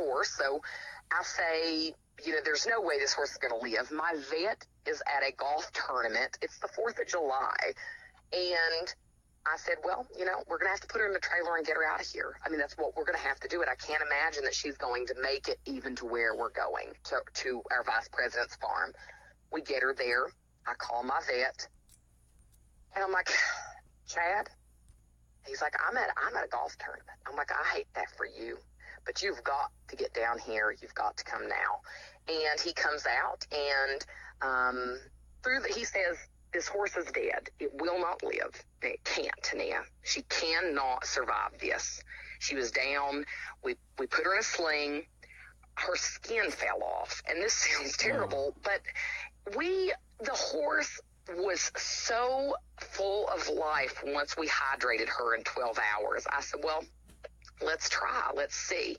horse. So I say, there's no way this horse is going to live. My vet is at a golf tournament. It's the 4th of July. And I said, well, we're going to have to put her in the trailer and get her out of here. I mean, that's what we're going to have to do. And I can't imagine that she's going to make it even to where we're going, to our vice president's farm. We get her there. I call my vet. And I'm like, Chad? He's like, I'm at a golf tournament. I'm like, I hate that for you, but you've got to get down here. You've got to come now. And he comes out, and he says, this horse is dead. It will not live. It can't, Tinia. She cannot survive this. She was down. We put her in a sling. Her skin fell off. And this sounds terrible, but the horse was so full of life once we hydrated her in 12 hours. I said, well, let's try. Let's see.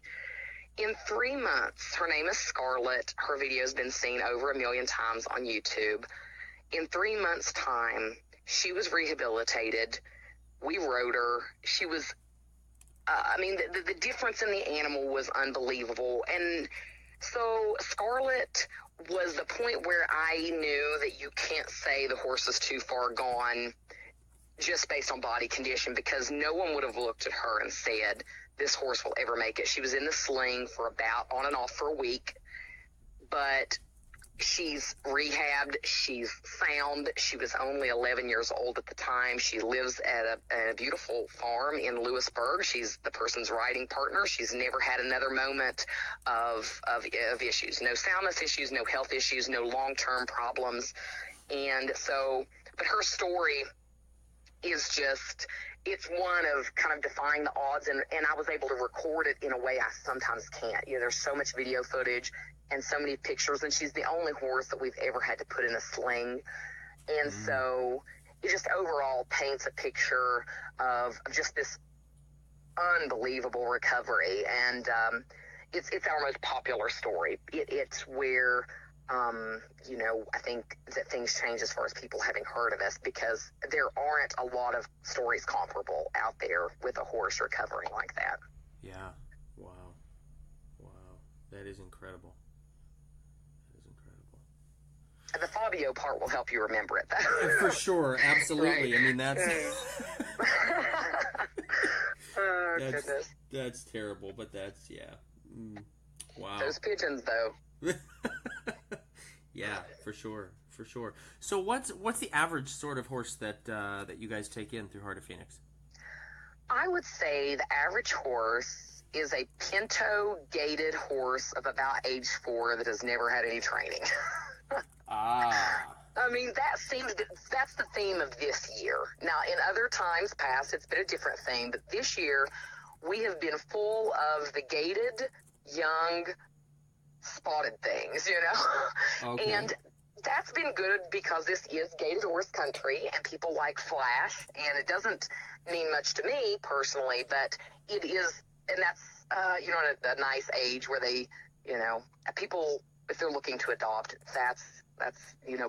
In 3 months, her name is Scarlett. Her video's been seen over 1 million times on YouTube. In 3 months' time, she was rehabilitated. We rode her. She was, the difference in the animal was unbelievable. And so Scarlett was the point where I knew that you can't say the horse is too far gone just based on body condition, because no one would have looked at her and said, this horse will ever make it. She was in the sling for about on and off for a week, but she's rehabbed. She's sound. She was only 11 years old at the time. She lives at a beautiful farm in Lewisburg. She's the person's riding partner. She's never had another moment of issues. No soundness issues, no health issues, no long-term problems. And so, but her story is just, it's one of kind of defying the odds, and I was able to record it in a way I sometimes can't. There's so much video footage and so many pictures, and she's the only horse that we've ever had to put in a sling. And so it just overall paints a picture of just this unbelievable recovery. And it's our most popular story. It's where, I think that things change as far as people having heard of us, because there aren't a lot of stories comparable out there with a horse recovering like that. Yeah. Wow. That is incredible. And the Fabio part will help you remember it, though. For sure, absolutely. Right. I mean, that's goodness. That's terrible, but that's wow. Those pigeons, though. Yeah, for sure. So, what's the average sort of horse that you guys take in through Heart of Phoenix? I would say the average horse is a pinto gaited horse of about age 4 that has never had any training. I mean, that's the theme of this year. Now, in other times past, it's been a different theme, but this year we have been full of the gaited, young, spotted things, Okay. And that's been good because this is gaited horse country and people like flash, and it doesn't mean much to me personally, but it is, and that's, at a nice age where they, people, if they're looking to adopt, that's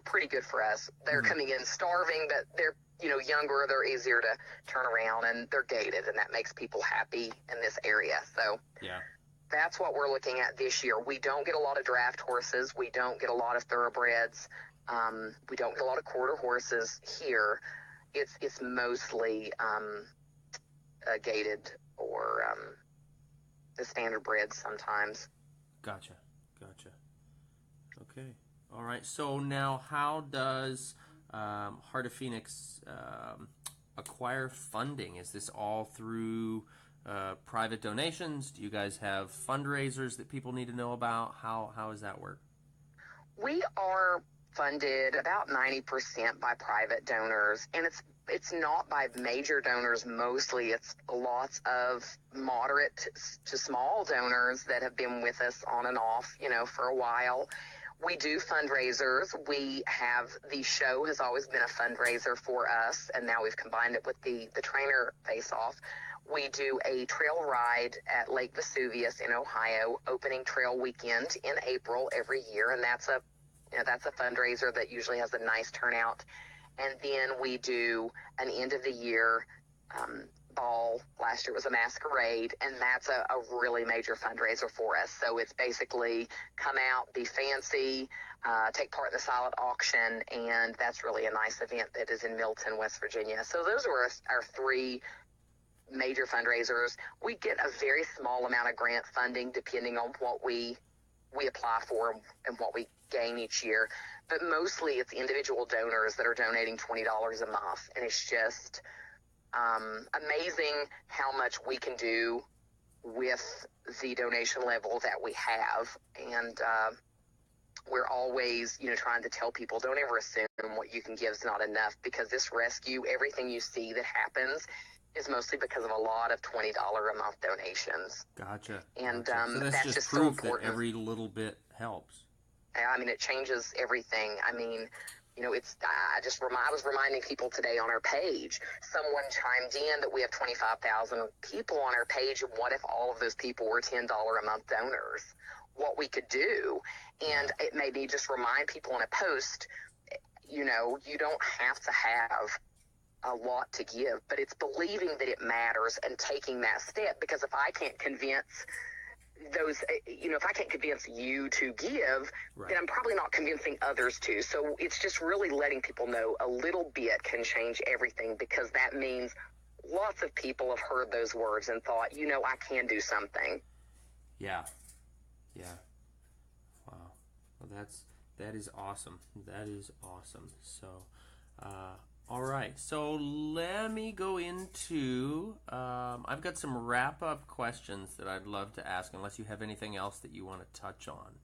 pretty good for us. They're coming in starving, but they're, younger, they're easier to turn around, and they're gated, and that makes people happy in this area. So yeah, that's what we're looking at this year. We don't get a lot of draft horses. We don't get a lot of thoroughbreds. We don't get a lot of quarter horses here. It's mostly gated or the standard breds sometimes. Gotcha. Okay. All right. So now, how does Heart of Phoenix acquire funding? Is this all through private donations? Do you guys have fundraisers that people need to know about? How does that work? We are funded about 90% by private donors, and it's not by major donors mostly. It's lots of moderate to small donors that have been with us on and off, for a while. We do fundraisers. The show has always been a fundraiser for us, and now we've combined it with the trainer face-off. We do a trail ride at Lake Vesuvius in Ohio, opening trail weekend in April every year, and that's a fundraiser that usually has a nice turnout. And then we do an end of the year ball. Last year was a masquerade, and that's a really major fundraiser for us. So it's basically come out, be fancy, take part in the silent auction, and that's really a nice event that is in Milton, West Virginia. So those are our three major fundraisers. We get a very small amount of grant funding depending on what we apply for and what we gain each year. But mostly it's individual donors that are donating $20 a month. And it's just amazing how much we can do with the donation level that we have. And we're always, trying to tell people, don't ever assume what you can give is not enough, because this rescue, everything you see that happens is mostly because of a lot of $20 a month donations. Gotcha. And so that's just so proof that important. every little bit helps. I mean, it changes everything. I mean, I was reminding people today on our page, someone chimed in that we have 25,000 people on our page. And what if all of those people were $10 a month donors? What we could do. And it made me just remind people in a post, you don't have to have a lot to give, but it's believing that it matters and taking that step. Because if I can't convince those, if I can't convince you to give, then I'm probably not convincing others to. So it's just really letting people know a little bit can change everything, because that means lots of people have heard those words and thought, I can do something. Yeah. Wow. Well, that is awesome. That is awesome. So, all right, so let me go into, I've got some wrap-up questions that I'd love to ask, unless you have anything else that you want to touch on.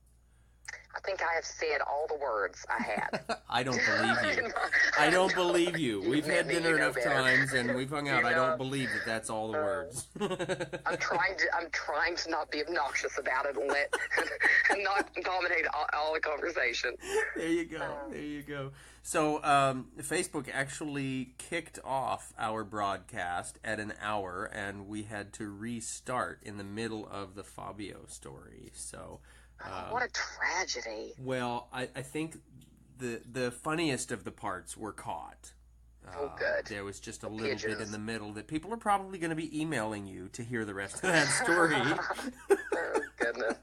I think I have said all the words I had. I don't believe you. I don't believe you. We've had dinner enough times, and we've hung out. I don't believe that that's all the words. I'm trying to not be obnoxious about it and and not dominate all the conversation. There you go. So Facebook actually kicked off our broadcast at an hour, and we had to restart in the middle of the Fabio story. So. What a tragedy. Well, I think the funniest of the parts were caught. Good. There was just a little bit in the middle that people are probably going to be emailing you to hear the rest of that story. Oh, goodness.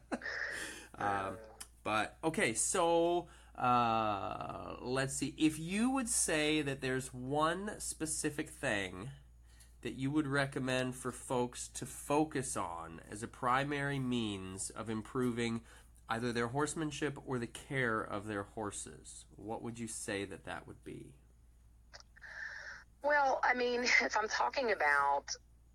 But, okay, so let's see. If you would say that there's one specific thing that you would recommend for folks to focus on as a primary means of improving either their horsemanship or the care of their horses, what would you say that would be? Well, I mean, if I'm talking about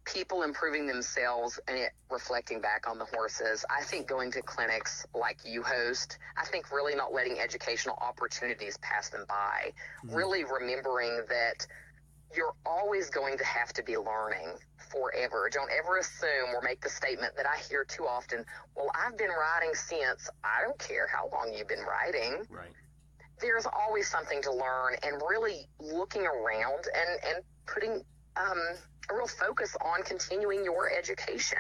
people improving themselves and it reflecting back on the horses, I think going to clinics like you host, I think really not letting educational opportunities pass them by, really remembering that you're always going to have to be learning forever. Don't ever assume or make the statement that I hear too often, well, I've been riding since. I don't care how long you've been riding. Right. There's always something to learn, and really looking around and putting a real focus on continuing your education.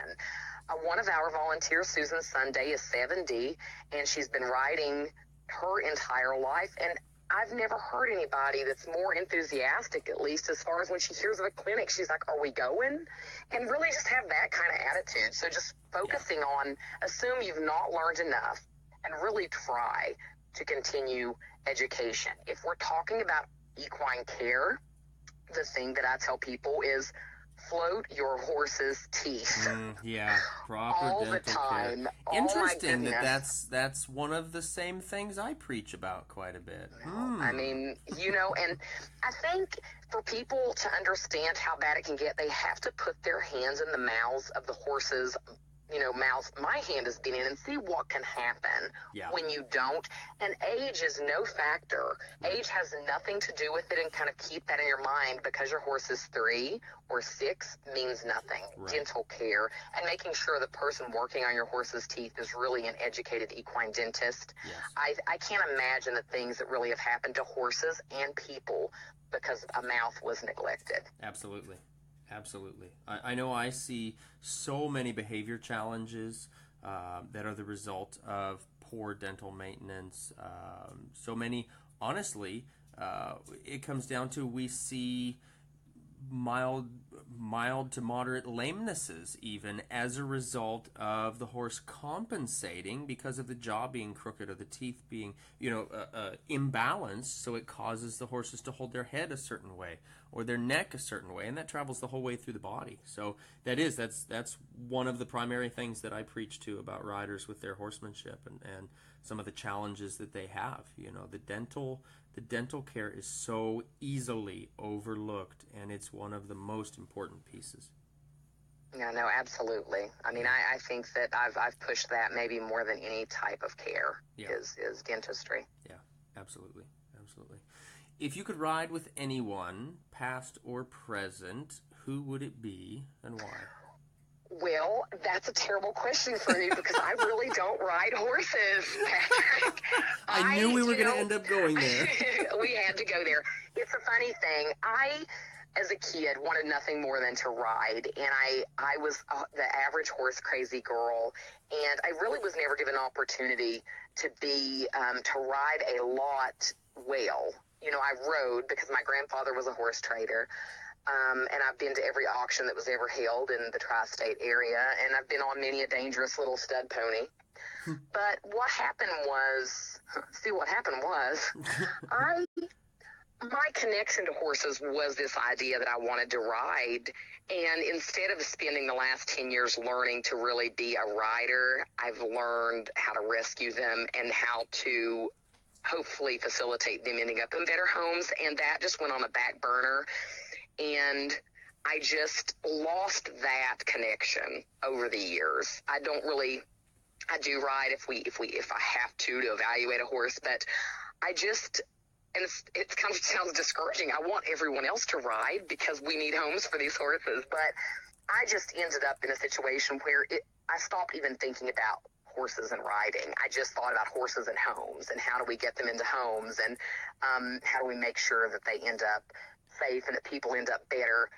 One of our volunteers, Susan Sunday, is 70, and she's been riding her entire life, and I've never heard anybody that's more enthusiastic, at least as far as when she hears of a clinic, she's like, are we going? And really just have that kind of attitude. So just focusing on, assume you've not learned enough, and really try to continue education. If we're talking about equine care, the thing that I tell people is float your horse's teeth. Proper all dental the time. care. Oh, Interesting that's one of the same things I preach about quite a bit. I mean, and I think for people to understand how bad it can get, they have to put their hands in the mouths of the horses, mouths my hand has been in, and see what can happen when you don't. And age is no factor. Age has nothing to do with it, and kind of keep that in your mind, because your horse is 3 or 6 means nothing. Dental care and making sure the person working on your horse's teeth is really an educated equine dentist. I can't imagine the things that really have happened to horses and people because a mouth was neglected. Absolutely. I know I see so many behavior challenges that are the result of poor dental maintenance. So many, honestly, it comes down to we see mild to moderate lamenesses even as a result of the horse compensating because of the jaw being crooked or the teeth being imbalanced, so it causes the horses to hold their head a certain way or their neck a certain way, and that travels the whole way through the body. So that's one of the primary things that I preach to about riders with their horsemanship and some of the challenges that they have. The dental care is so easily overlooked, and it's one of the most important pieces. Yeah, no, absolutely. I mean, I think that I've pushed that maybe more than any type of care is dentistry. Yeah, absolutely. If you could ride with anyone, past or present, who would it be and why? Well, that's a terrible question for me because I really don't ride horses, Patrick. I knew we were going to end up going there. We had to go there. It's a funny thing. I, as a kid, wanted nothing more than to ride, and I was the average horse crazy girl, and I really was never given an opportunity to be to ride a lot well. I rode because my grandfather was a horse trader. And I've been to every auction that was ever held in the tri-state area, and I've been on many a dangerous little stud pony. But what happened was, my connection to horses was this idea that I wanted to ride. And instead of spending the last 10 years learning to really be a rider, I've learned how to rescue them and how to hopefully facilitate them ending up in better homes. And that just went on a back burner. And I just lost that connection over the years. I do ride if I have to evaluate a horse, but it kind of sounds discouraging. I want everyone else to ride because we need homes for these horses, but I just ended up in a situation where I stopped even thinking about horses and riding. I just thought about horses and homes and how do we get them into homes and how do we make sure that they end up safe and that people end up better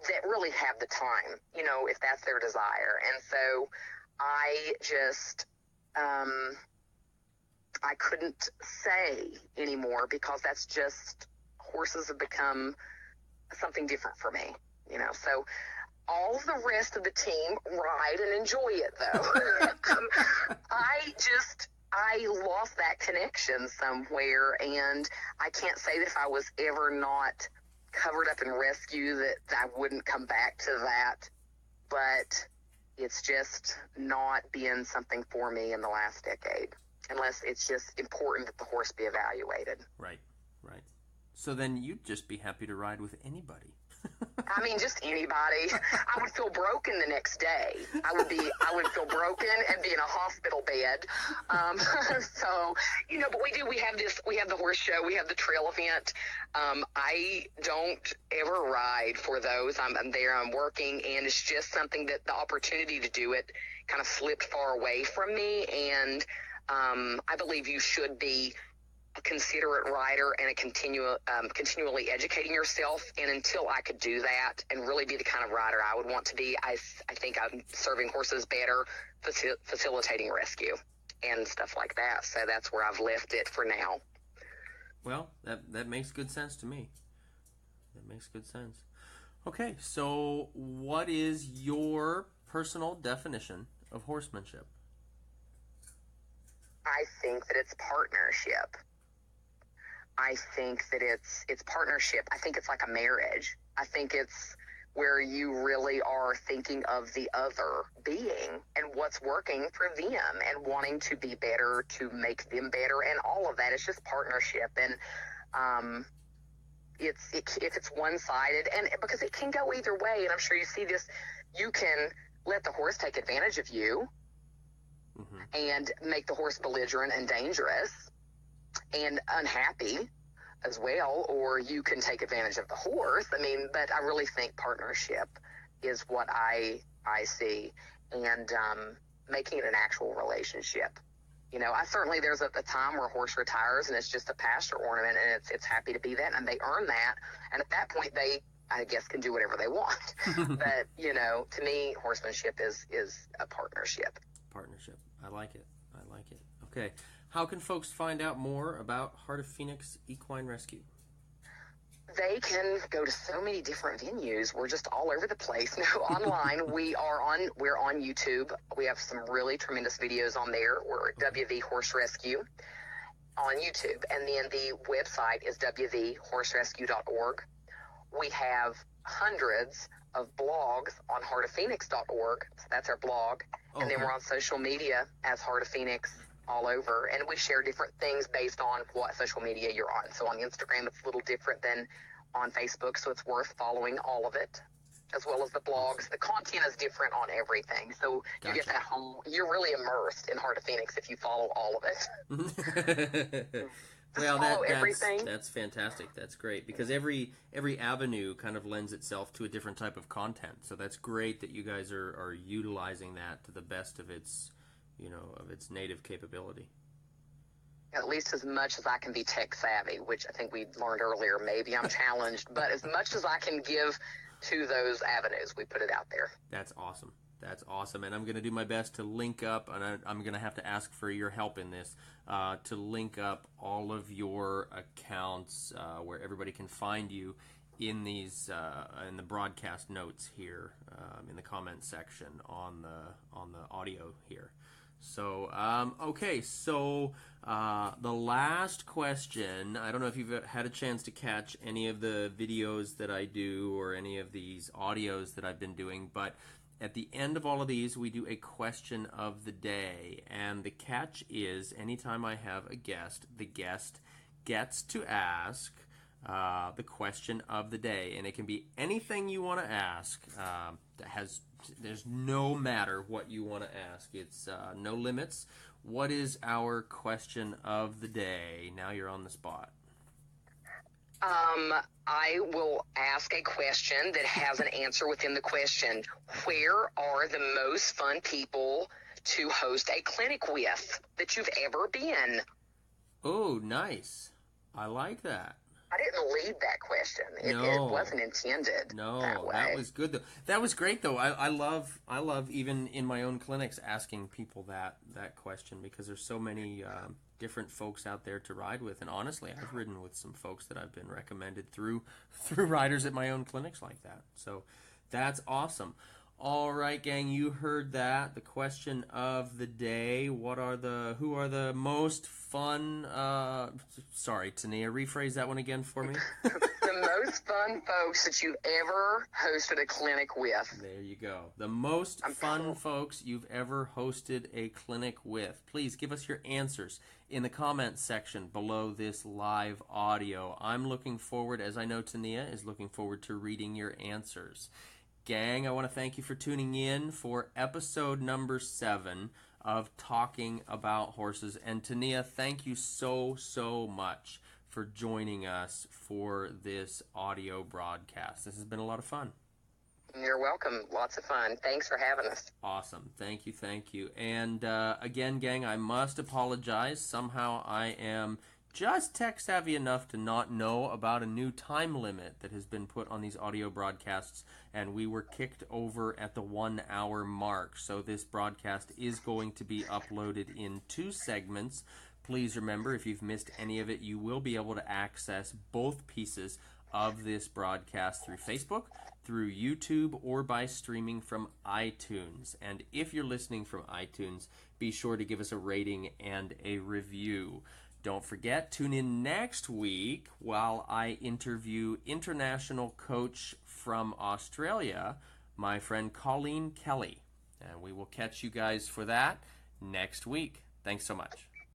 that really have the time, if that's their desire. And so I just, I couldn't say anymore because that's just, horses have become something different for me, so all the rest of the team ride and enjoy it though. I lost that connection somewhere, and I can't say that if I was ever not covered up in rescue that I wouldn't come back to that, but it's just not been something for me in the last decade, unless it's just important that the horse be evaluated. Right. So then you'd just be happy to ride with anybody. I mean, just anybody. I would feel broken the next day. I would feel broken and be in a hospital bed. So, but we have the horse show. We have the trail event. I don't ever ride for those. I'm there, I'm working, and it's just something that the opportunity to do it kind of slipped far away from me. And I believe you should be a considerate rider and continually educating yourself. And until I could do that and really be the kind of rider I would want to be, I think I'm serving horses better, facilitating rescue and stuff like that. So that's where I've left it for now. Well, that makes good sense to me. That makes good sense. Okay, so what is your personal definition of horsemanship? I think that it's partnership. I think that it's partnership. I think it's like a marriage. I think it's where you really are thinking of the other being and what's working for them and wanting to be better, to make them better, and all of that. It's just partnership. And if it's one-sided, and because it can go either way, and I'm sure you see this, you can let the horse take advantage of you and make the horse belligerent and dangerous and unhappy as well, or you can take advantage of the horse. I mean, but I really think partnership is what I see, and making it an actual relationship. There's a time where a horse retires and it's just a pasture ornament, and it's happy to be that, and they earn that, and at that point they, I guess, can do whatever they want. But to me, horsemanship is a partnership. Partnership. I like it. Okay. How can folks find out more about Heart of Phoenix Equine Rescue? They can go to so many different venues. We're just all over the place. No, online. We're on YouTube. We have some really tremendous videos on there. We're at WV Horse Rescue on YouTube. And then the website is wvhorserescue.org. We have hundreds of blogs on heartoffphoenix.org. So that's our blog. Okay. And then we're on social media as Heart of Phoenix all over. And we share different things based on what social media you're on. So on Instagram, it's a little different than on Facebook. So it's worth following all of it, as well as the blogs. The content is different on everything. So you get that whole, you're really immersed in Heart of Phoenix if you follow all of it. Well, that's fantastic. That's great, because every avenue kind of lends itself to a different type of content. So that's great that you guys are utilizing that to the best of its, of its native capability. At least as much as I can be tech savvy, which I think we learned earlier. Maybe I'm challenged, but as much as I can give to those avenues, we put it out there. That's awesome. That's awesome, and I'm going to do my best to link up, and I'm going to have to ask for your help in this, to link up all of your accounts where everybody can find you in these in the broadcast notes here, in the comment section on the audio here. So okay, so the last question, I don't know if you've had a chance to catch any of the videos that I do or any of these audios that I've been doing, but at the end of all of these, we do a question of the day, and the catch is anytime I have a guest, the guest gets to ask the question of the day, and it can be anything you want to ask. There's no matter what you want to ask. It's no limits. What is our question of the day? Now you're on the spot. I will ask a question that has an answer within the question. Where are the most fun people to host a clinic with that you've ever been? Oh, nice. I like that. I didn't lead that question. It wasn't intended that way. That was good though. That was great though. I love even in my own clinics asking people that question, because there's so many different folks out there to ride with, and honestly, I've ridden with some folks that I've been recommended through riders at my own clinics like that. So that's awesome. All right, gang, you heard that. The question of the day: who are the most fun? Sorry, Tinia, rephrase that one again for me. The most fun folks that you've ever hosted a clinic with. There you go. The most fun folks you've ever hosted a clinic with. Please give us your answers in the comments section below this live audio. I'm looking forward, as I know Tinia is looking forward to reading your answers. Gang, I want to thank you for tuning in for episode number 7 of Talking About Horses. And Tinia, thank you so much for joining us for this audio broadcast. This has been a lot of fun. You're welcome. Lots of fun. Thanks for having us. Awesome. Thank you. And again, gang, I must apologize. Somehow I am just tech savvy enough to not know about a new time limit that has been put on these audio broadcasts, and we were kicked over at the 1 hour mark. So this broadcast is going to be uploaded in 2 segments. Please remember, if you've missed any of it, you will be able to access both pieces of this broadcast through Facebook, through YouTube, or by streaming from iTunes. And if you're listening from iTunes, be sure to give us a rating and a review. Don't forget, tune in next week while I interview international coach from Australia, my friend Colleen Kelly. And we will catch you guys for that next week. Thanks so much.